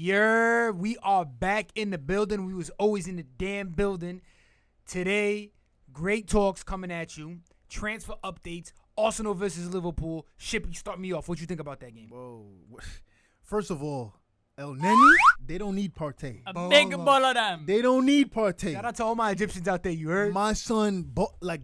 We are back in the building. We was always in the damn building. Today, great talks coming at you. Transfer updates. Arsenal versus Liverpool. Shippy, start me off. What you think about that game? Whoa. First of all, El Neni, they don't need Partey. A big ball of them. They don't need Partey. Shout out to all my Egyptians out there. You heard? My son,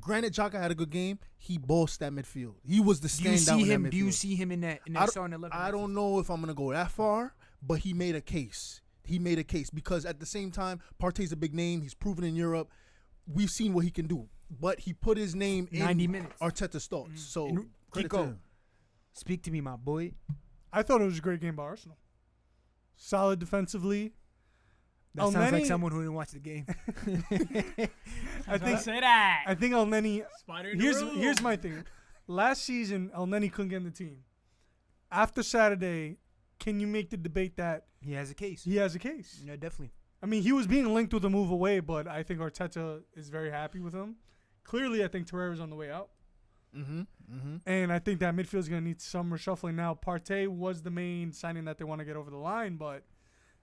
Granit Xhaka had a good game. He bossed that midfield. He was the standout in that midfield. Do you see him in that starting 11? I don't know if I'm going to go that far, but he made a case. Because at the same time, Partey's a big name. He's proven in Europe. We've seen what he can do. But he put his name in 90 minutes. Arteta's thoughts. So, credit to Chico, him. speak to me, my boy. I thought it was a great game by Arsenal. Solid defensively. That sounds like someone who didn't watch the game. I think say that. I think El Neni. Spider in the room. Here's my thing. Last season, El Neni couldn't get in the team. After Saturday, can you make the debate that He has a case. he has a case? Yeah, definitely. I mean, he was being linked with a move away, but I think Arteta is very happy with him. Clearly, I think Torreira's on the way out. And I think that midfield is going to need some reshuffling. Now, Partey was the main signing that they want to get over the line, but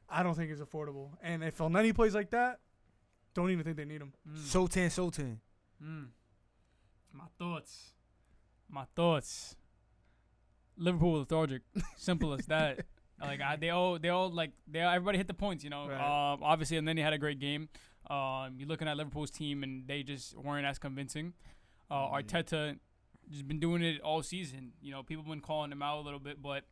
I don't think it's affordable. And if El Neni plays like that, don't even think they need him. Sultan. My thoughts. Liverpool lethargic. Simple as that. Everybody hit the points, you know. Right. Obviously, and then he had a great game. You're looking at Liverpool's team, and they just weren't as convincing. Arteta just been doing it all season. You know, people have been calling him out a little bit, but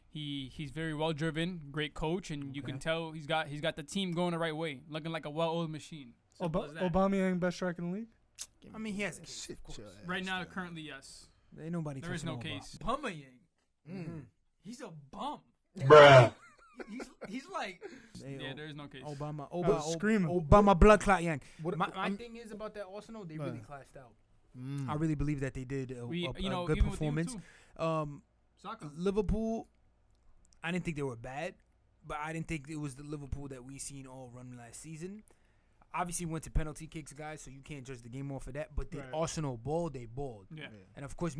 he's very well driven, great coach, and you can tell he's got the team going the right way, looking like a well-oiled machine. Aubameyang best striker in the league. I mean, he has a case, of course. Right now, currently, yes. Ain't nobody. There is no case. Aubameyang. He's a bum. Bruh. He's like, there is no case. Obama blood clot yang. My thing is about that Arsenal, they really clashed out. I really believe that they did a good performance. Liverpool, I didn't think they were bad, but I didn't think it was the Liverpool that we seen all run last season. Obviously, went to penalty kicks, guys, so you can't judge the game off of that. But the Arsenal balled, they balled. Yeah. And of course,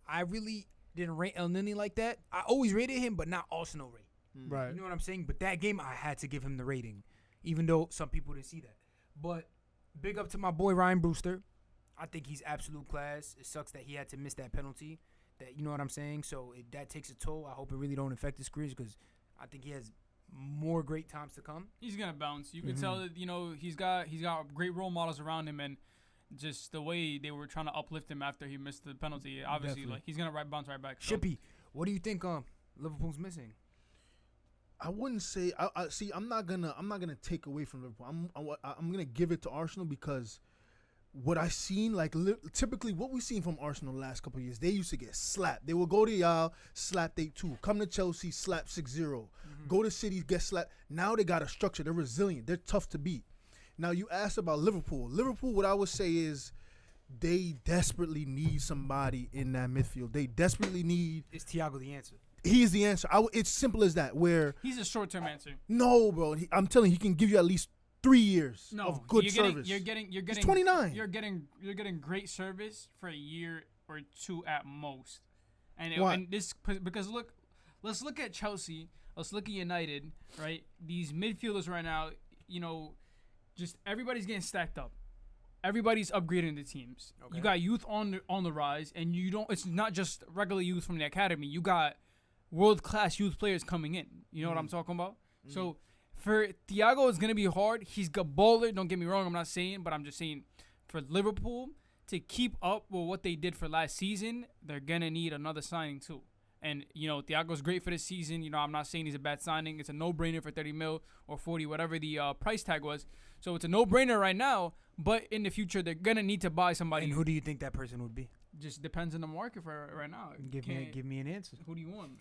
I really didn't rate El Neni like that. I always rated him, but not Arsenal rate. Right. You know what I'm saying? But that game, I had to give him the rating, even though some people didn't see that. But big up to my boy Ryan Brewster. I think he's absolute class. It sucks that he had to miss that penalty. You know what I'm saying? So that takes a toll. I hope it really don't affect his career because I think he has more great times to come. He's gonna bounce. You can tell that he's got great role models around him, and just the way they were trying to uplift him after he missed the penalty. Obviously, Definitely. he's gonna bounce right back. So. Shippy, what do you think Liverpool's missing? I wouldn't say. I see. I'm not gonna take away from Liverpool. I'm gonna give it to Arsenal because what I seen, typically what we've seen from Arsenal the last couple of years, they used to get slapped. They would go to y'all, slap 8-2. Come to Chelsea, slap 6-0. Go to City, get slapped. Now they got a structure. They're resilient. They're tough to beat. Now you asked about Liverpool. Liverpool, what I would say is they desperately need somebody in that midfield. They desperately need. Is Thiago the answer? He is the answer. It's simple as that. Where he's a short-term answer. No, bro. I'm telling you, he can give you at least 3 years of good service. You're getting. He's 29. You're getting great service for a year or two at most. Because let's look at Chelsea. Let's look at United. Right, these midfielders right now. Just everybody's getting stacked up. Everybody's upgrading the teams. Okay. You got youth on the rise, and it's not just regular youth from the academy. You got world-class youth players coming in. You know what I'm talking about? So for Thiago, it's going to be hard. He's a baller. Don't get me wrong. I'm not saying, but I'm just saying for Liverpool to keep up with what they did for last season, they're going to need another signing too. And, Thiago's great for this season. I'm not saying he's a bad signing. It's a no-brainer for 30 mil or 40, whatever the price tag was. So it's a no-brainer right now, but in the future, they're going to need to buy somebody. And who do you think that person would be? Just depends on the market for right now. Give me an answer. Who do you want?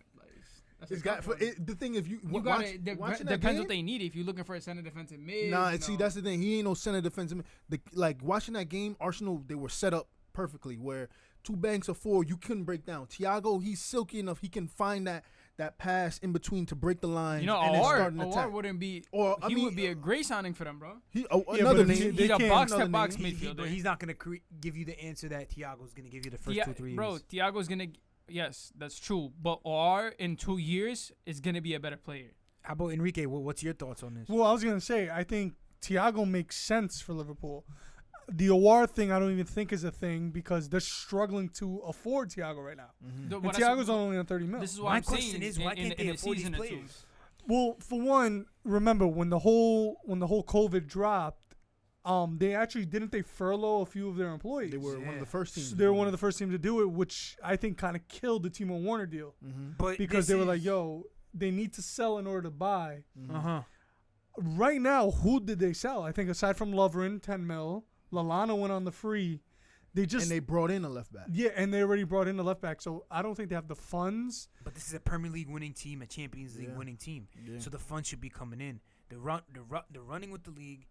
The thing, if you depends what they need. If you're looking for a center defensive mid. See, that's the thing. He ain't no center defensive mid. Watching that game, Arsenal, they were set up perfectly where 2 banks of 4 you couldn't break down. Thiago, he's silky enough. He can find that pass in between to break the line. Awar wouldn't be. He would be a great signing for them, bro. He's a box-to-box midfielder. He's not going to give you the answer that Thiago's going to give you the first 2-3 years. Bro, Thiago's going to. Yes, that's true. But Awar in 2 years is going to be a better player. How about Enrique? What's your thoughts on this? Well, I was gonna say I think Thiago makes sense for Liverpool. The Awar thing, I don't even think is a thing because they're struggling to afford Thiago right now. Mm-hmm. And Thiago's only on 30 mil. This is what My I'm question saying. is, why can't they afford these players? Well, for one, remember when the whole COVID dropped, they actually didn't they furlough a few of their employees. They were one of the first teams. They were one of the first teams to do it, which I think kind of killed the Timo Werner deal. Mm-hmm. But Because they were like, yo, they need to sell in order to buy. Uh-huh. Right now, who did they sell? I think aside from Lovren, 10 mil, Lallana went on the free. And they brought in a left back. Yeah, and they already brought in the left back. So I don't think they have the funds. But this is a Premier League winning team, a Champions League winning team. Yeah. So the funds should be coming in. They're running with the league.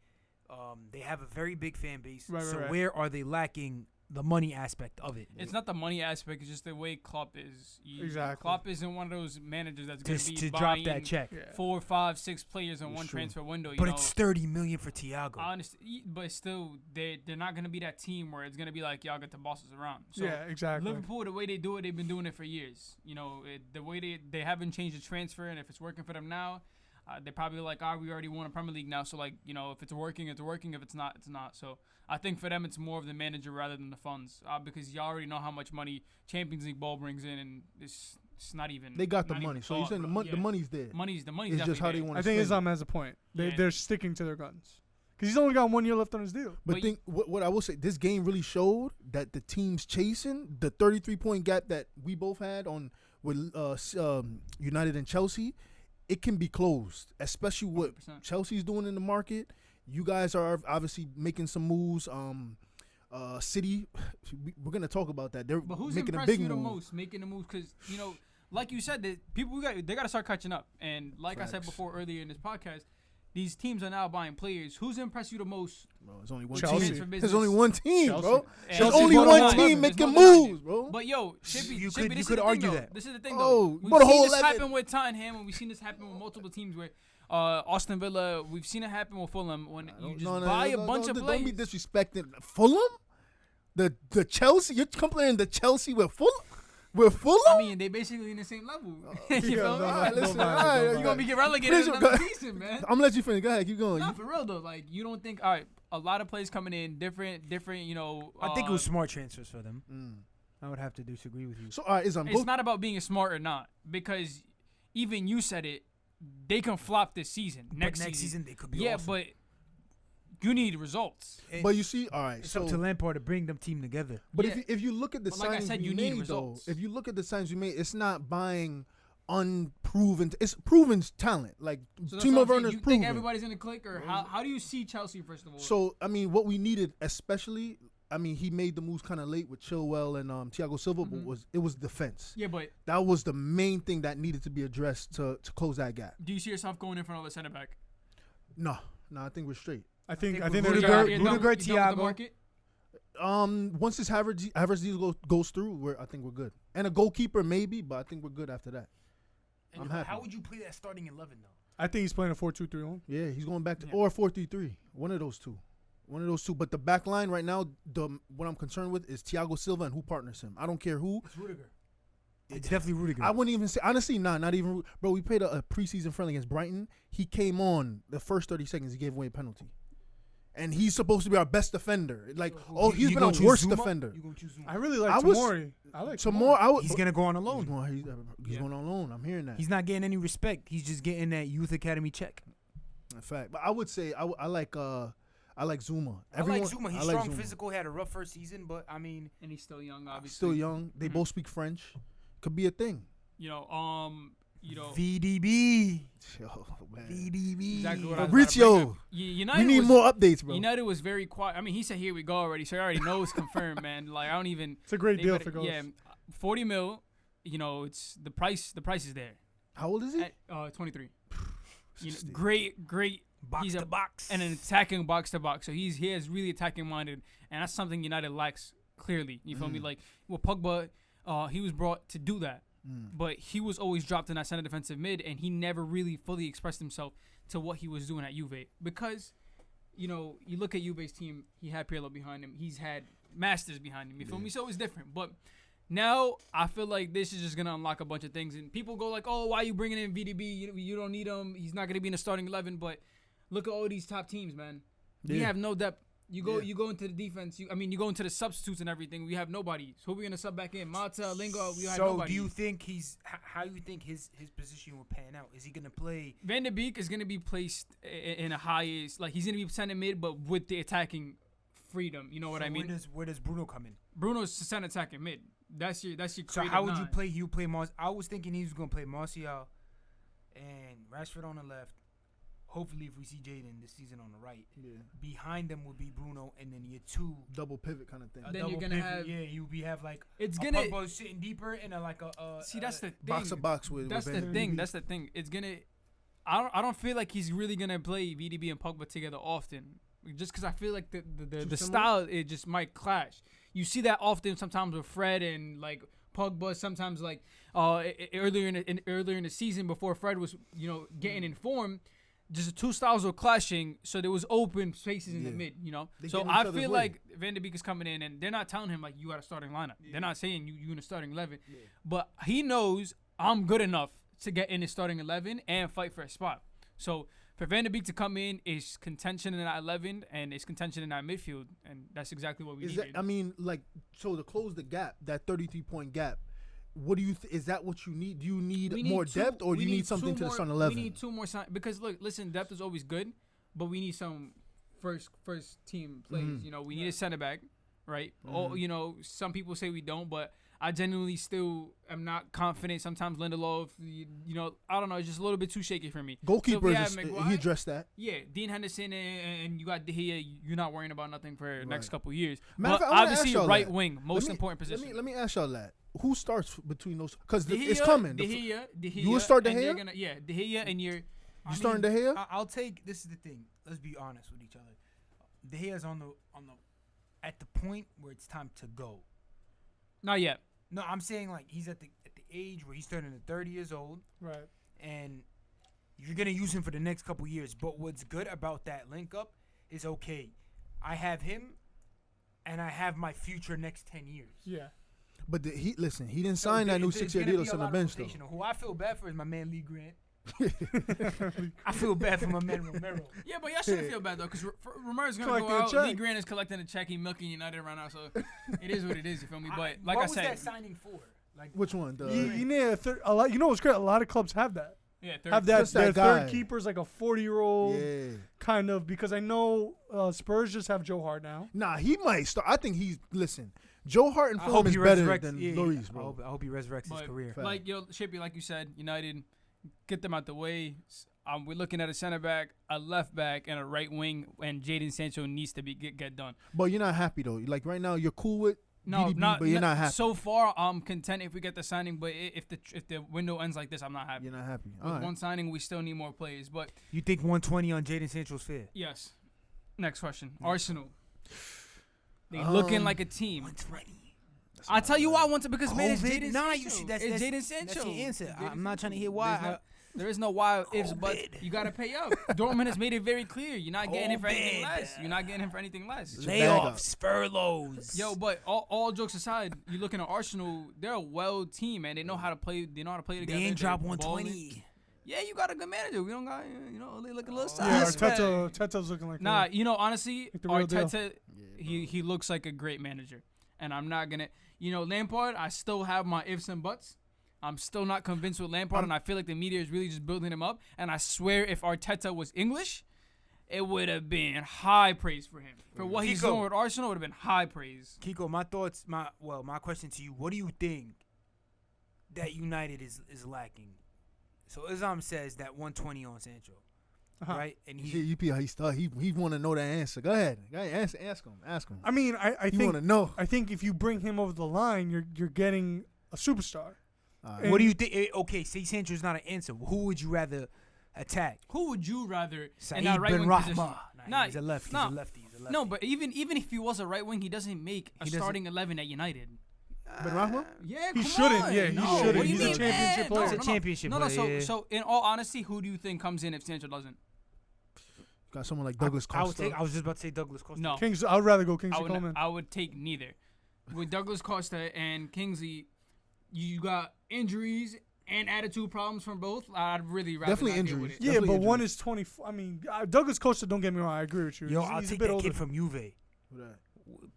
They have a very big fan base. Right, so right. where are they lacking the money aspect of it? It's not the money aspect. It's just the way Klopp is. Exactly. Klopp isn't one of those managers that's going Just to be to drop buying that check. Yeah. 4, 5, 6 players in It's one true. transfer window. You But know? it's $30 million for Thiago. But still, they're not going to be that team where it's going to be like, y'all get the bosses around. So Yeah, exactly. Liverpool, the way they do it, they've been doing it for years. You know, the way they haven't changed the transfer, and if it's working for them now, they're probably like, we already won a Premier League now. So, like, you know, if it's working, it's working. If it's not, it's not. So I think for them, it's more of the manager rather than the funds because you already know how much money Champions League ball brings in, and it's not even. They got the not even money. So you're thought, saying the, bro. the money's there. The money's It's definitely just how they there. want I to think spend Islam has a point. Yeah. They're sticking to their guns. Because he's only got 1 year left on his deal. But think what I will say, this game really showed that the teams chasing the 33-point gap that we both had on with United and Chelsea, it can be closed, especially what 100%. Chelsea's doing in the market. You guys are obviously making some moves. City, we're gonna talk about that. They're But who's making a impressed big you the move. most making the move? Because, you know, like you said, they got to start catching up. And like I said Facts. before earlier in this podcast, these teams are now buying players. Who's impressed you the most? Bro, there's only one Chelsea. team. Business? There's only one team, Chelsea. bro. And There's Chelsea only bought one a team lot. making There's no moves, bro. But yo, Shippy, You Shippy, could this is argue the thing, though. that. This is the thing, Oh, though. We've but a seen whole this 11. happen with Tottenham, and we've seen this happen with multiple teams where Aston Villa. We've seen it happen with Fulham when you just buy a bunch of players. Don't be disrespecting Fulham. The Chelsea. You're comparing the Chelsea with Fulham. With Fulham. I mean, they basically in the same level. You feel me? All right, listen. All mind, right, don't You gonna be get relegated Finish in your another go- season, man. I'm gonna let you finish. Go ahead, keep going. Not for real though. Like you don't think, all right, a lot of players coming in, different. You know, I think it was smart transfers for them. Mm. I would have to disagree with you. So all right, It's not about being smart or not, because even you said it. They can flop this season. But Next next season they could be awesome. but you need results. But you see, all right. It's So up to Lampard to bring them team together. But Yeah. if you look at the But like I signs said, we you need made, results. though, if you look at the signs we made, it's not buying unproven. It's proven talent. Like So that's Timo what I'm saying. Werner's You proven. think everybody's gonna click, or how do you see Chelsea first of all? So I mean, what we needed, especially, I mean, he made the moves kind of late with Chilwell and Thiago Silva, but it was defense. yeah, but That was the main thing that needed to be addressed to close that gap. do you see yourself going in front of a center back? No, I think we're straight. I think with they're Rudiger- good. You're done Rudiger, with the Thiago. market? Once this average deal goes through, I think we're good. And a goalkeeper maybe, but I think we're good after that. And I'm happy. How would you play that starting 11 though? I think he's playing a 4-2-3-1. Yeah, he's going back to Yeah. or 4-3-3. One of those two. But the back line right now, what I'm concerned with is Thiago Silva and who partners him. I don't care who. It's Rudiger. It's definitely Rudiger. I wouldn't even say, honestly, not even. Bro, we played a preseason friendly against Brighton. He came on the first 30 seconds. He gave away a penalty. And he's supposed to be our best defender. Like, he's been our worst defender. You gonna choose Zuma? I really like I was- Tomori. I like Some Tomori. more, He's gonna go on a He's loan. going on loan. I'm hearing that. He's not getting any respect. He's just getting that youth academy check. In fact, but I would say I like Zuma. I like Zuma. He's I like strong, Zuma. physical. Had a rough first season, but I mean, And he's still young, obviously. Still young. They both speak French. Could be a thing. You know, VDB. Yo, man. VDB. exactly what I was about to bring Fabrizio, up. United we need was, more updates, bro. United was very quiet. I mean, he said, "Here we go already," so I already know it's confirmed, man. Like I don't even. It's a great they deal better- for goals. Yeah, 40 mil. You know, it's the price. The price is there. How old is he? At 23. You know, Steve. great. Box He's to a- box. And an attacking box to box. So he is really attacking minded, and that's something United lacks clearly. You feel me? Like Pogba, he was brought to do that, but he was always dropped in that center defensive mid, and he never really fully expressed himself to what he was doing at Juve. Because, you know, you look at Juve's team, he had Pirlo behind him, he's had Masters behind him. You feel me? So it's different, but. Now I feel like this is just gonna unlock a bunch of things, and people go like, "Oh, why are you bringing in VDB? You don't need him. He's not gonna be in the starting 11." But look at all these top teams, man. We have no depth. You go into the defense. You go into the substitutes and everything. We have nobody. So who are we gonna sub back in? Mata, Lingo. We have nobody. So do you think how you think his position will pan out? Is he gonna play? Van de Beek is gonna be placed in a highest, like he's gonna be center mid, but with the attacking freedom. You know what I mean? Where does Bruno come in? Bruno's center attacking mid. That's your So how would you play? You play Martial. I was thinking he was gonna play Martial and Rashford on the left. Hopefully, if we see Jaden this season on the right, behind them would be Bruno, and then your two double pivot kind of thing. Then you're gonna have you have like it's a gonna Pogba sitting deeper and like a see that's the thing. Box to box with. That's the thing. That's the thing. It's gonna. I don't feel like he's really gonna play VDB and Pogba together often, just because I feel like the style it just might clash. You see that often sometimes with Fred and like Pogba. Sometimes like earlier in the season before Fred was getting in form. Just the two styles were clashing, so there was open spaces in the mid, So I feel like Van de Beek is coming in, and they're not telling him, like, you got a starting lineup. Yeah. They're not saying you in a starting 11. Yeah. But he knows I'm good enough to get in the starting 11 and fight for a spot. So for Van de Beek to come in is contention in that 11, and it's contention in that midfield, and that's exactly what we need. So to close the gap, that 33-point gap, what do you? Is that what you need? Do you need more depth, or do you need something to the starting 11? We need two more because listen, depth is always good, but we need some first team plays. Mm-hmm. We need a center back, right? Mm-hmm. Or some people say we don't, but I genuinely still am not confident. Sometimes Lindelof, I don't know, it's just a little bit too shaky for me. Goalkeeper, he addressed that. Yeah, Dean Henderson and you got De Gea. You're not worrying about nothing for the next couple of years. But obviously, right wing, most important position. Let me ask y'all that. Who starts between those? Because it's coming. De Gea. You will start De Gea? De Gea and you're... You starting De Gea? I'll take... This is the thing. Let's be honest with each other. De Gea's at the point where it's time to go. Not yet. No, I'm saying like he's at the age where he's turning to 30 years old. Right. And you're going to use him for the next couple years. But what's good about that link up is, okay, I have him and I have my future next 10 years. Yeah. But he didn't sign that new 6-year deal on the bench, though. Who I feel bad for is my man Lee Grant. I feel bad for my man Romero. Yeah, but y'all shouldn't feel bad, though, because Romero's going to go out. Lee Grant is collecting a check. He milking United right now, so it is what it is, you feel me? But like I said. What was that signing for? Like, which one? You need a lot. You know what's great? A lot of clubs have that. Yeah, their third keeper's like a 40-year-old kind of, because I know Spurs just have Joe Hart now. Nah, he might start. I think listen, Joe Hart in form is better than Lloris, bro. I hope he resurrects his career. Like, Shippy, like you said, United, get them out the way. We're looking at a center back, a left back, and a right wing, and Jadon Sancho needs to get done. But you're not happy, though. Like, right now, you're cool with VDB, but you're not happy. So far, I'm content if we get the signing, but if the window ends like this, I'm not happy. You're not happy. With one signing, we still need more players. But you think 120 on Jadon Sancho's fair? Yes. Next question. Arsenal. They looking like a team. 120. I tell you why I want to, because man, it's Jadon Sancho. That's Jadon Sancho. That's your answer. I'm not trying to hear why. There is no why ifs, but you gotta pay up. Dortmund has made it very clear. You're not getting him for anything less. You're not getting him for anything less. Layoffs, furloughs. But all jokes aside, you're looking at Arsenal. They're a well team, man. They know how to play. They know how to play together. They ain't drop 120. Yeah, you got a good manager. We don't got, look a little side. Yeah, Arteta's looking like honestly, Arteta, he looks like a great manager. And I'm not going to, Lampard, I still have my ifs and buts. I'm still not convinced with Lampard, and I feel like the media is really just building him up. And I swear if Arteta was English, it would have been high praise for him. For what he's doing with Arsenal, it would have been high praise. Kiko, my question to you, what do you think that United is lacking? So Isam says that 120 on Sancho, right? And he want to know the answer. Go ahead, ask him. I mean, I think want to know. I think if you bring him over the line, you're getting a superstar. What do you think? Okay, say Sancho's not an answer. Who would you rather attack? Who would you rather? Saeed Ben Rahma. He's a lefty. No, but even if he was a right wing, he doesn't make a starting 11 at United. Ben Rahma? Yeah, he shouldn't. On. Yeah, he shouldn't. He's a championship player. He's a championship player. So in all honesty, who do you think comes in if Sancho doesn't? Got someone like Douglas Costa. I was just about to say Douglas Costa. No, I'd rather go Kingsley Coleman. I would take neither. with Douglas Costa and Kingsley, you got injuries and attitude problems from both. I'd really rather Definitely not deal with injuries. it. Yeah, Definitely but one injuries. is 24. I mean, Douglas Costa, don't get me wrong. I agree with you. Yo, He's I'll a take bit that older. kid from Juve. Who that?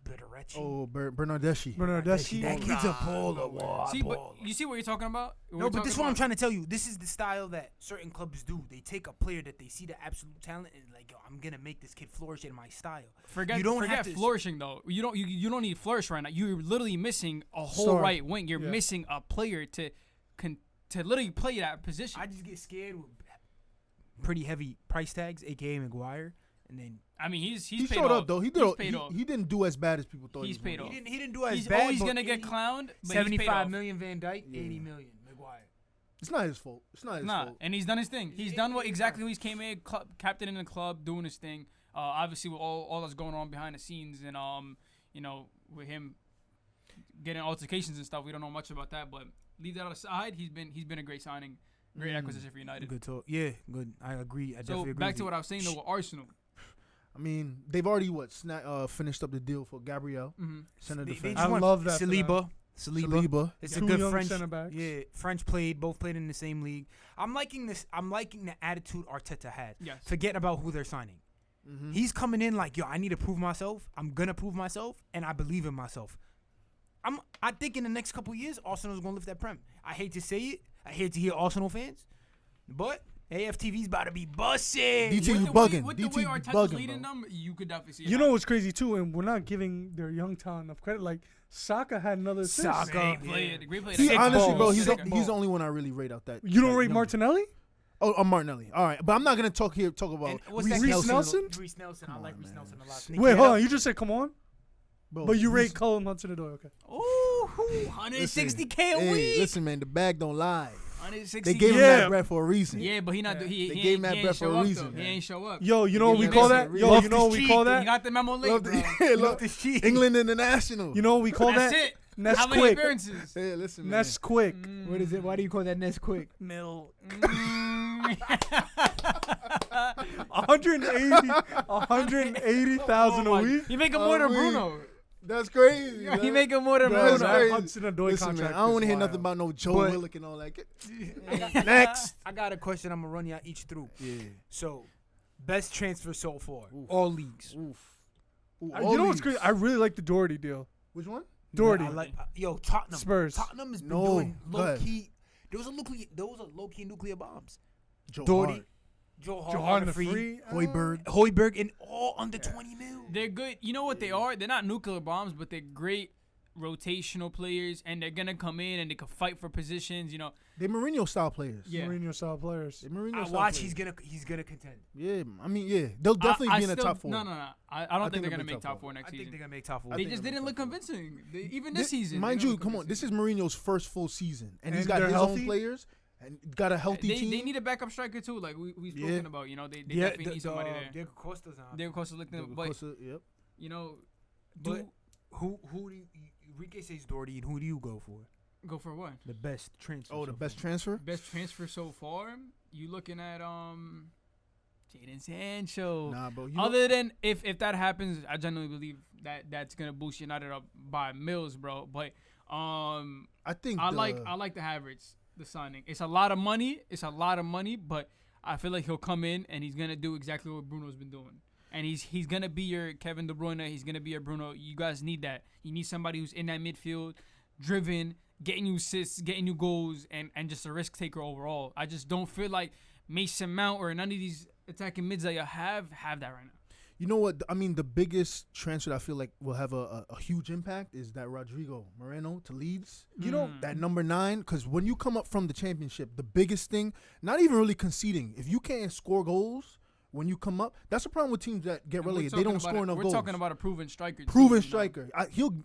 Bernardeschi. Oh, Bernardeschi. Bernardeschi. That kid's a baller. Wow, See, but you see what you're talking about? No, but this is what I'm trying to tell you. This is the style that certain clubs do. They take a player that they see the absolute talent and like, yo, I'm gonna make this kid flourish in my style. Forget have to- flourishing though. You don't need flourish right now. You're literally missing a whole Star. right wing. You're Yeah. missing a player to literally play that position. I just get scared with pretty heavy price tags, aka McGuire, and then I mean, he's He paid showed off. up though. He's paid off. He didn't do as bad as people thought. He's he was paid gonna off. do. he didn't do as He's bad. always but gonna get 80 clowned. But he's paid 75 off. million Van Dyke, Yeah. 80 million McGuire. It's not his fault. It's not his Nah, fault. and he's done his thing. He's Yeah, done what yeah, exactly what he's came in, captain in the club, doing his thing. Obviously, with all that's going on behind the scenes, and with him getting altercations and stuff, we don't know much about that. But leave that aside, he's been a great signing, great acquisition for United. Good talk. Yeah, good. I agree. I So definitely agree. back with to you. what I was saying though with Arsenal. I mean, they've already finished up the deal for Gabriel, Mm-hmm. center They defense. just I want love that for Saliba. Saliba. It's Two a good young French center backs. Yeah, French both played in the same league. I'm liking this. I'm liking the attitude Arteta had. Yes. Forget about who they're signing. Mm-hmm. He's coming in like, yo, I need to prove myself. I'm gonna prove myself, and I believe in myself. I think in the next couple of years, Arsenal's gonna lift that prem. I hate to say it. I hate to hear Arsenal fans, but AFTV's about to be bussing. DT, you With the bugging. way DT Arteta's bugging, leading bro. them, you could definitely see it. You know what's crazy too, and we're not giving their young talent enough credit. Like Saka had another assist. Saka. Great player. Yeah. Great player. He Sick honestly, balls. bro, he's Sick the balls. only one I really rate out that. You don't that rate young- Martinelli? Oh, Martinelli. All right, but I'm not gonna talk about And what's Reece that Reece kid? Nelson? Reece Nelson. I Come like on, Reece man. Nelson a lot. Wait, hold on. You just said come on, Bro, but you Reece- rate Cullen Hudson-Odoi. Okay. Ooh, listen, 160K a hey, week. Listen, man, the bag don't lie. 160. They gave him Yeah. that bread for a reason. Yeah, but he not. Yeah. He They he gave him ain't- that he ain't bread for show a up, reason, though. He man. ain't show up. Yo, you know what we Yeah, call listen, that? Yo, love you know what this we cheek. call He that? got the memo late, Love bro. the, yeah, Love look, this cheek. England International. You know what we call That's that? it. Nest How many quick. appearances? Hey, listen, man. Nest quick. What is it? Why do you call that Nest quick? Milk. Mm. 180,000 a week. You make him more than A week. Bruno. That's crazy. You man. make him more than Bro, Bruno. that's crazy. Hudson-Odoi Listen, man, contract I don't is want to hear wild. nothing about no Joe But- Willock and all that. Next. I got a question. I'm gonna run y'all each through. Yeah. So, best transfer so far, Oof. all leagues. Oof. Ooh, You all know what's leagues. crazy? I really like the Doherty deal. Which one? Doherty. I like, yo, Tottenham. Spurs. Tottenham has been No, doing go low ahead. key. Those are low key nuclear bombs. Joe Doherty, Hart, Joe Joe Hart Hart on the the free, free. Hoiberg. Hoiberg, and all under 20 mil. They're good. You know what they are? They're not nuclear bombs, but they're great rotational players, and they're gonna come in and they can fight for positions. You know, They're Mourinho style players. Yeah. Mourinho style players. They're Mourinho I style watch. players. He's gonna contend. Yeah, I mean, yeah, they'll definitely be in the top four. No. I don't think think they're they'll gonna be make top top four I next think season. they're gonna make top four. They think just they'll didn't make look top four. convincing. Even this season, Mind they you, didn't come look on, this is convincing. Mourinho's first full season, and he's And got they're his healthy? own players and got a healthy team. They need a backup striker too, like we've Yeah. spoken about. You know, they Yeah, definitely need somebody there. Diego Costa's on. Diego Costa looked Diego them, but Costa, yep. you know, But who do you, Enrique says Doherty, and who do you go for? go for what? The best transfer. Oh, the so best far. transfer. Best transfer so far? You looking at Jadon Sancho? Nah, bro. You know, Other than if that happens, I genuinely believe that's gonna boost United up by mills, bro. But I think I like the Havertz, the signing. It's a lot of money. But I feel like he'll come in and he's gonna do exactly what Bruno's been doing. And he's gonna be your Kevin De Bruyne. He's gonna be your Bruno. You guys need that. You need somebody who's in that midfield, driven, getting you assists, getting you goals, and just a risk taker overall. I just don't feel like Mason Mount or none of these attacking mids that you have that right now. You know what? I mean, the biggest transfer that I feel like will have a huge impact is that Rodrigo Moreno to Leeds. You know, That number 9, because when you come up from the championship, the biggest thing, not even really conceding. If you can't score goals when you come up, that's the problem with teams that get And we're relegated. They talking don't about score enough We're goals. talking about a proven striker. too, Proven you know. striker.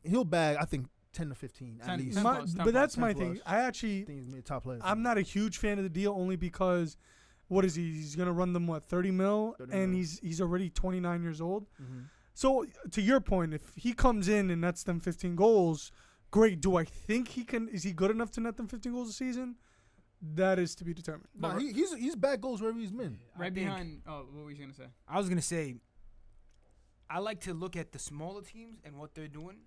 He'll bag, I think, 10 to 15 at 10 least. 10 my, plus, 10 but that's plus, my 10 thing. plus. I actually, I think he's made top players. I'm not a huge fan of the deal only because, what is he? He's gonna run them 30 mil, 30 and mil. he's already 29 years old. Mhm. So to your point, if he comes in and nets them 15 goals, great. Do I think he can? Is he good enough to net them 15 goals a season? That is to be determined. Nah, he's bad goals wherever he's been. Right I think- behind. Oh, what were you gonna say? I was gonna say, I like to look at the smaller teams and what they're doing.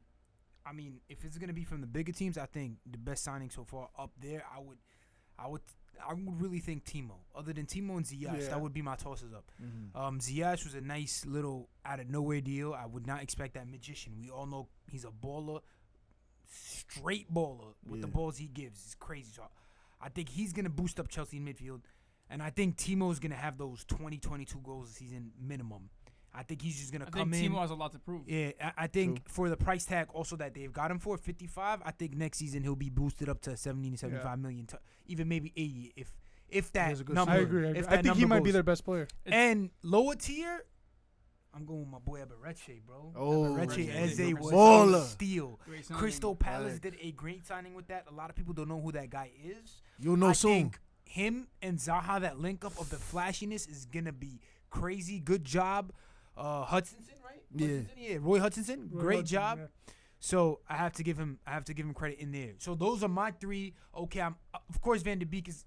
I mean, if it's gonna be from the bigger teams, I think the best signing so far up there, I would really think Timo. Other than Timo and Ziyech, that would be my tosses up. Ziyech was a nice little out of nowhere deal. I would not expect that magician. We all know he's a baller, straight baller with the balls he gives. It's crazy. So I think he's gonna boost up Chelsea in midfield, and I think Timo's gonna have those 22 goals a season minimum. I think he's just gonna come in. I think Timo has a lot to prove. Yeah, I think for the price tag also that they've got him for 55, I think next season he'll be boosted up to 70 to 75 million, even maybe 80 if that number. I agree. I think he might be their best player. And lower tier, I'm going with my boy Ebereche, bro. Ebereche Eze was baller. a steal. Crystal Palace did a great signing with that. A lot of people don't know who that guy is. You'll know soon. I think him and Zaha, that link up of the flashiness is gonna be crazy. Good job. Hutchinson, right? Roy Hutchinson, great job. Yeah. So I have to give him credit in there. So those are my three. Okay, of course Van de Beek is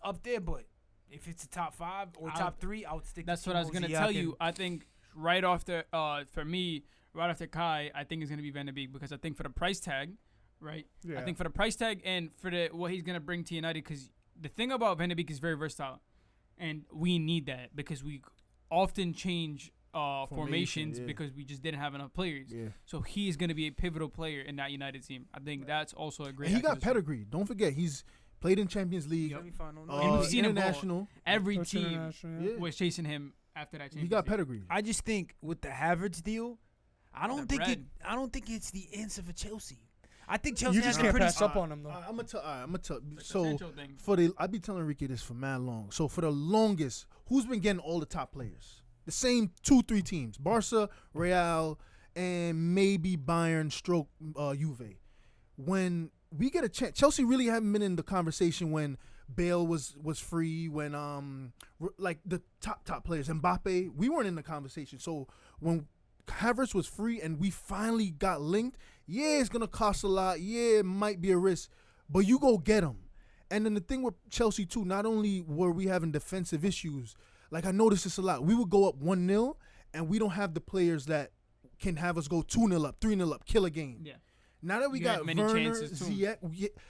up there, but if it's a top 5 or top 3, I would stick. That's to what I was gonna tell you. I think right after for me, right after Kai, I think it's gonna be Van de Beek because I think for the price tag, right? Yeah. I think for the price tag and for what he's gonna bring to United, because the thing about Van de Beek is very versatile, and we need that because we often change formations because we just didn't have enough players. Yeah. So he's going to be a pivotal player in that United team. I think that's also a great. And he got pedigree. Don't forget, he's played in Champions League. And we've seen international. Every team was chasing him after that. He got pedigree. I just think with the Havertz deal, I don't think it's the answer for Chelsea. I think Chelsea just can't pass up on him though. I'm gonna tell. So I be telling Ricky this for mad long. So for the longest, who's been getting all the top players? The same 2-3 teams: Barca, Real, and maybe Bayern, Juve. When we get a chance, Chelsea really haven't been in the conversation when Bale was free. When like the top players, Mbappe, we weren't in the conversation. So when Havertz was free and we finally got linked, yeah, it's gonna cost a lot. Yeah, it might be a risk, but you go get him. And then the thing with Chelsea too, not only were we having defensive issues. Like, I noticed this a lot. We would go up 1-0, and we don't have the players that can have us go 2-0 up, 3-0 up, kill a game. Yeah. Now that we got Werner, Ziyech,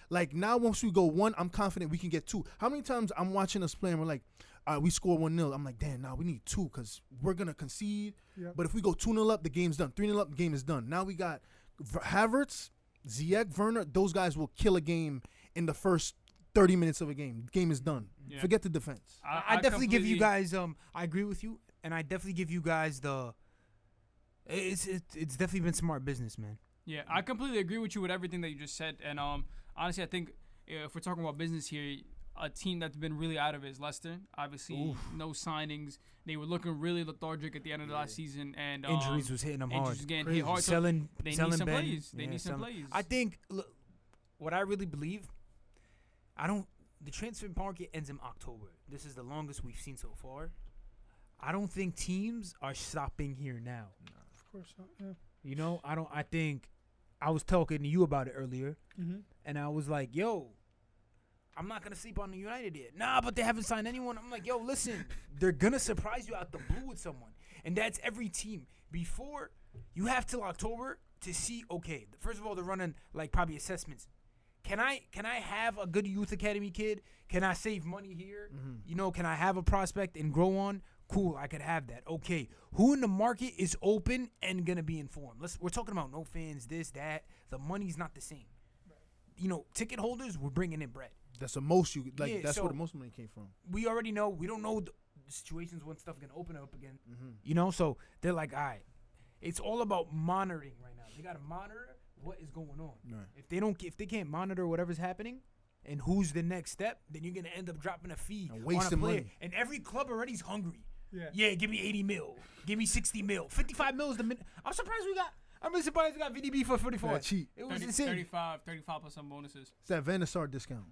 like, now once we go 1, I'm confident we can get 2. How many times I'm watching us play and we're like, all right, we score 1-0. I'm like, damn, we need 2 because we're going to concede. Yep. But if we go 2-0 up, the game's done. 3-0 up, the game is done. Now we got Havertz, Ziyech, Werner. Those guys will kill a game in the first 30 minutes of a game. Game is done. Yeah. Forget the defense. I definitely give you guys. I agree with you, and I definitely give you guys the. It's definitely been smart business, man. Yeah, I completely agree with you with everything that you just said, and honestly, I think if we're talking about business here, a team that's been really out of it is Leicester. Obviously, no signings. They were looking really lethargic at the end of the last season, and injuries was hitting them hard. Injuries getting hit hard. Selling they need some plays. They need some plays. I think what I really believe. The transfer market ends in October. This is the longest we've seen so far. I don't think teams are stopping here now. No, of course not. Yeah. You know, I think I was talking to you about it earlier, and I was like, yo, I'm not going to sleep on the United yet. Nah, but they haven't signed anyone. I'm like, yo, listen, they're going to surprise you out the blue with someone. And that's every team. Before, you have till October to see, okay, first of all, they're running like probably assessments. Can I have a good youth academy kid? Can I save money here? You know, can I have a prospect and grow on? Cool, I could have that. Okay, who in the market is open and gonna be informed? We're talking about no fans, this, that. The money's not the same. Right. You know, ticket holders, we're bringing in bread. That's the most you like. Yeah, that's where the most money came from. We already know. We don't know the situations when stuff gonna open up again. You know, so they're like, all right, it's all about monitoring right now. They gotta monitor what is going on. Right. If they can't monitor whatever's happening and who's the next step, then you're gonna end up dropping a fee and wasting money. And every club already's hungry. Yeah, give me 80 mil. Give me 60 mil. 55 mil is the minute. I'm really surprised we got VDB for 44. That's cheap. It was insane. 35 plus some bonuses. It's that Van der Sar discount.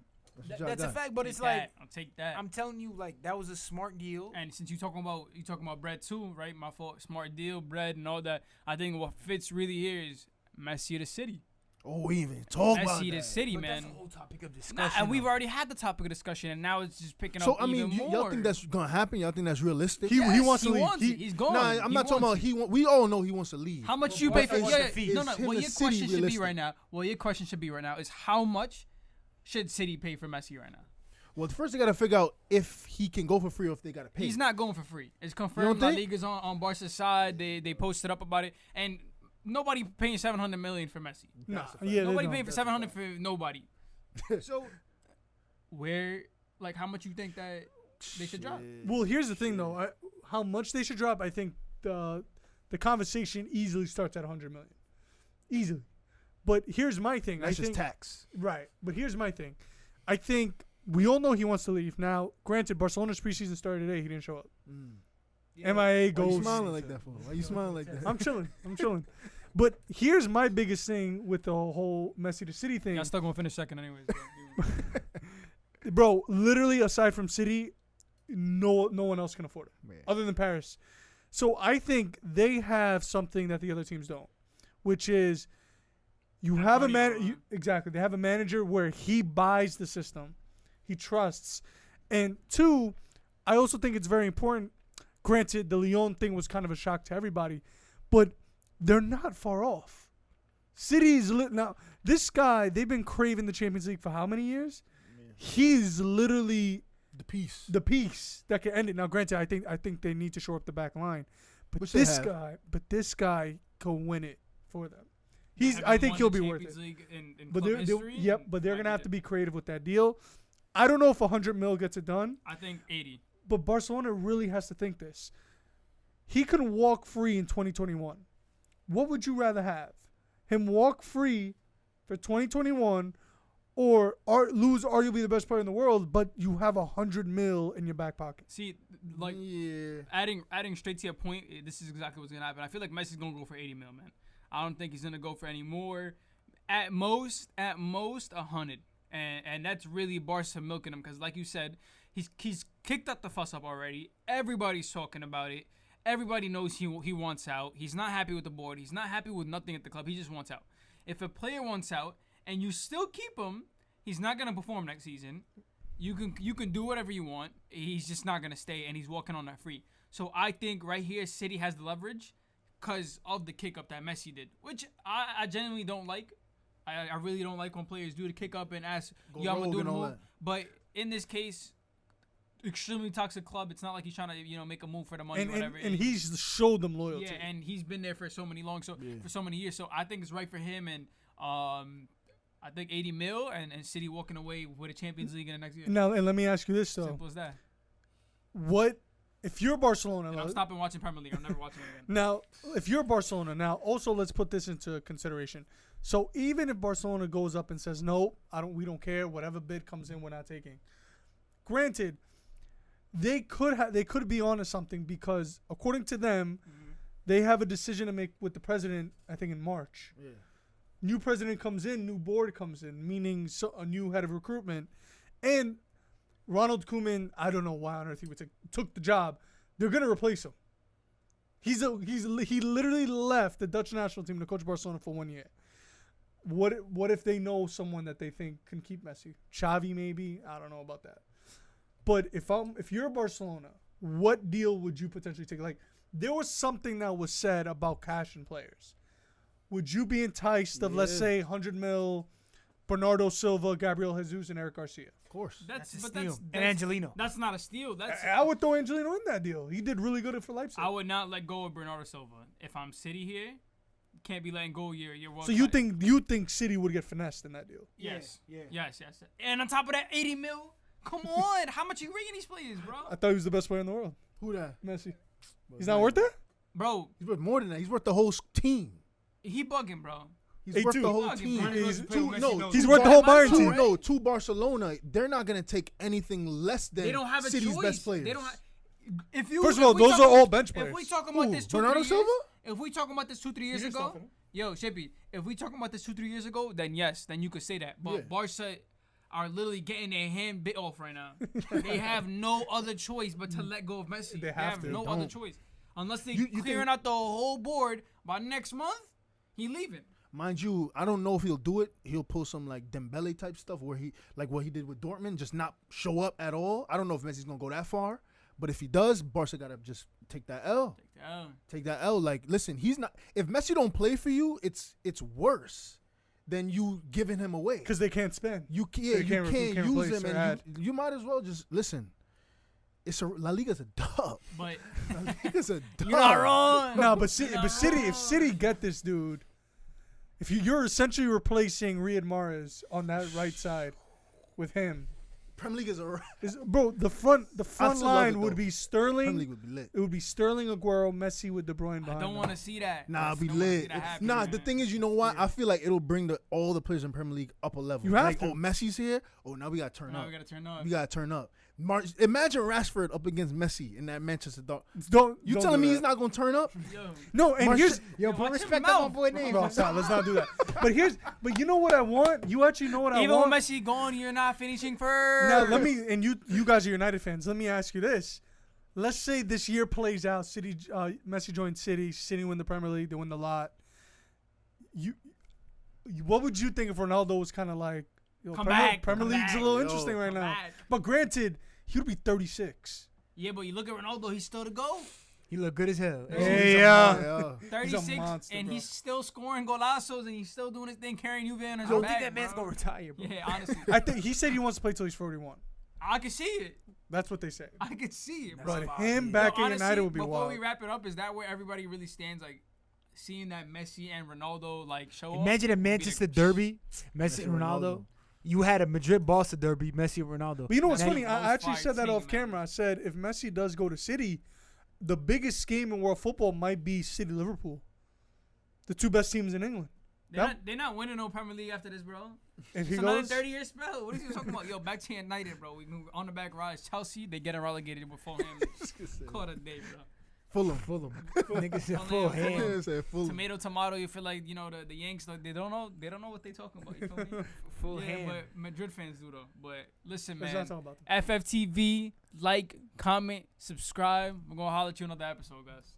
That's a fact, but it's like I'll take that. I'm telling you, like, that was a smart deal. And since you talking about bread too, right? My fault. Smart deal, bread, and all that. I think what fits really here is MESSI to City. Oh, we even talk about Messi to that. City, But man. that's a whole topic of Nah, discussion. and we've though. already had the topic of discussion, and now it's just picking So up I mean, even more. y'all think that's gonna happen? Y'all think that's realistic? He wants to leave. He's gone. Nah, I'm He not talking about wants it. We all know he wants to leave. How much you But pay for? what's Yeah, the yeah, fee? no, Is no. him What and your City question should be realistic? right now? Well, your question should be right now is how much should City pay for Messi right now? Well, first they gotta figure out if he can go for free or if they gotta pay. He's not going for free. It's don't confirmed. La think? Liga's on Barca's side. They posted up about it, and nobody paying $700 million for Messi. Nah, That's a fact. yeah, Nobody they paying for That's a $700 for nobody. So How much you think that they should drop? Well, here's the thing, though. How much they should drop, I think the conversation easily starts at 100 million. Easily. But here's my thing. That's I just think, tax. Right. But here's my thing. I think we all know he wants to leave. Now, granted, Barcelona's preseason started today. He didn't show up. MIA Why you goes. smiling like that for? Why you smiling like that? I'm chilling. I'm chilling. But here's my biggest thing with the whole Messi to City thing. Y'all still gonna finish second anyways. Bro, literally, aside from City, no one else can afford it. Man. Other than Paris. So I think they have something that the other teams don't, which is you Have have a money, man. Exactly, they have a manager where he buys the system, he trusts, and two, I also think it's very important. Granted, the Lyon thing was kind of a shock to everybody, but they're not far off. City's now. This guy, they've been craving the Champions League for how many years? He's literally The piece. the piece that can end it. Now, granted, I think they need to shore up the back line, but Which they have. this guy can win it for them. I think he'll be worth it. But they're gonna have to be creative with that deal. I don't know if 100 mil gets it done, I think 80. but Barcelona really has to think this. He can walk free in 2021. What would you rather have? Him walk free for 2021 or lose arguably the best player in the world, but you have 100 mil in your back pocket? See, adding straight to your point, this is exactly what's gonna happen. I feel like Messi's gonna go for 80 mil, man. I don't think he's gonna go for any more. At most 100, and that's really Barca milking him because, like you said, he's kicked up the fuss up already. Everybody's talking about it. Everybody knows he wants out. He's not happy with the board. He's not happy with nothing at the club. He just wants out. If a player wants out and you still keep him, he's not gonna perform next season. You can do whatever you want. He's just not gonna stay, and he's walking on that free. So I think right here, City has the leverage because of the kick up that Messi did, which I genuinely don't like. I really don't like when players do the kick up and ask, "Yo, I'm gonna do the move." But in this case, extremely toxic club. It's not like he's trying to make a move for the money or whatever. And he's showed them loyalty. Yeah, and he's been there for so many years. So I think it's right for him, and I think 80 mil and City walking away with a Champions League in the next year. Now, and let me ask you this though: Simple as that. what if you're Barcelona? And I'm stopping watching Premier League. I'm never watching it again. Now, if you're Barcelona, now also let's put this into consideration. So even if Barcelona goes up and says no, we don't care, whatever bid comes in, we're not taking. Granted, they could be onto something because according to them, they have a decision to make with the president. I think in March. Yeah. New president comes in, new board comes in, meaning a new head of recruitment, and Ronald Koeman. I don't know why on earth he took the job. They're gonna replace him. He literally left the Dutch national team to coach Barcelona for 1 year. What if they know someone that they think can keep Messi? Xavi maybe. I don't know about that. But if you're Barcelona, what deal would you potentially take? Like there was something that was said about cash and players. Would you be enticed of let's say 100 mil, Bernardo Silva, Gabriel Jesus, and Eric Garcia? Of course. That's and Angelino. That's not a steal. I would throw Angelino in that deal. He did really good for Leipzig. I would not let go of Bernardo Silva. If I'm City here, can't be letting go of your So you think City would get finessed in that deal? Yes. Yes. And on top of that, 80 mil. Come on, how much you rating these players, bro? I thought he was the best player in the world. Who that? Messi. He's not worth that? Bro, he's worth more than that. He's worth the whole team. He bugging, bro. He's worth the whole bugging, team. bro. He's worth the whole Bayern team. No, to Barcelona, they're not gonna take anything less than They don't have a City's choice. best players. They don't have. First of all, those are all bench players. If we talking about this 2-3 Bernardo years, Silva? if we talking about this 2-3 years ago, yo, Shippy, if we talking about this 2-3 years ago, then yes, then you could say that. But Barca are literally getting their hand bit off right now. They have no other choice but to let go of Messi. They have no other choice. Unless they clearing out the whole board by next month, he leaving. Mind you, I don't know if he'll do it. He'll pull some like Dembele type stuff where he like what he did with Dortmund, just not show up at all. I don't know if Messi's gonna go that far, but if he does, Barca gotta just take that L. Take that L. Like, listen, he's not. If Messi don't play for you, it's worse than you giving him away because they can't spend. You can't use him, and you might as well just listen. La Liga's a dub. But La Liga's a dub. you're not wrong. No, but if City get this dude, if you're essentially replacing Riyad Mahrez on that right side with him. Premier League is bro. The front line would be Premier Sterling. League would be lit. It would be Sterling, Aguero, Messi with De Bruyne behind. I don't want to see that. Nah, it'll be lit. The thing is, you know what? Yeah. I feel like it'll bring all the players in Premier League up a level. You have to. Oh, Messi's here. Oh, now we gotta turn up. We gotta turn up. Imagine Rashford up against Messi in that Manchester dog. Don't telling me he's not gonna turn up? Yo. No, and here's put respect on my boy name. Let's not do that. But you know what I want? You actually know what I want? Even with Messi gone, you're not finishing first. Now you guys are United fans. Let me ask you this. Let's say this year plays out. Messi joins City win the Premier League, they win the lot. What would you think if Ronaldo was kind of like, Premier League's a little interesting right now. But granted, he would be 36. Yeah, but you look at Ronaldo, he's still to go. He look good as hell. Yeah. 36, monster, and bro. he's still scoring golazos, and he's still doing his thing, carrying Juve on his I don't back, think that man's bro. gonna retire, bro. Yeah, honestly. I think he said he wants to play till he's 41. I can see it. That's what they say. I can see it, bro. But him back in honestly, United would be before wild. we wrap it up, is that where everybody really stands? Like, seeing that Messi and Ronaldo like show Imagine off, a Manchester derby, Messi and Ronaldo. You had a Madrid-Barca derby, Messi and Ronaldo. But you know what's And funny? I actually said that off man. camera. I said if Messi does go to City, the biggest game in world football might be City-Liverpool. The two best teams in England. They're not winning no Premier League after this, bro. If It's another 30-year spell. What are you talking about? Yo, back to United, bro. We can on the back rise. Chelsea, they get relegated with Fulham. Call it a day, bro. Fulham. Niggas said full hand. Tomato. You feel like the Yanks. They don't know what they talking about. You feel me? Full Yeah, hand. but Madrid fans do though. But listen, Let's man. not talk about that. FFTV, like, comment, subscribe. We're gonna holler at you another episode, guys.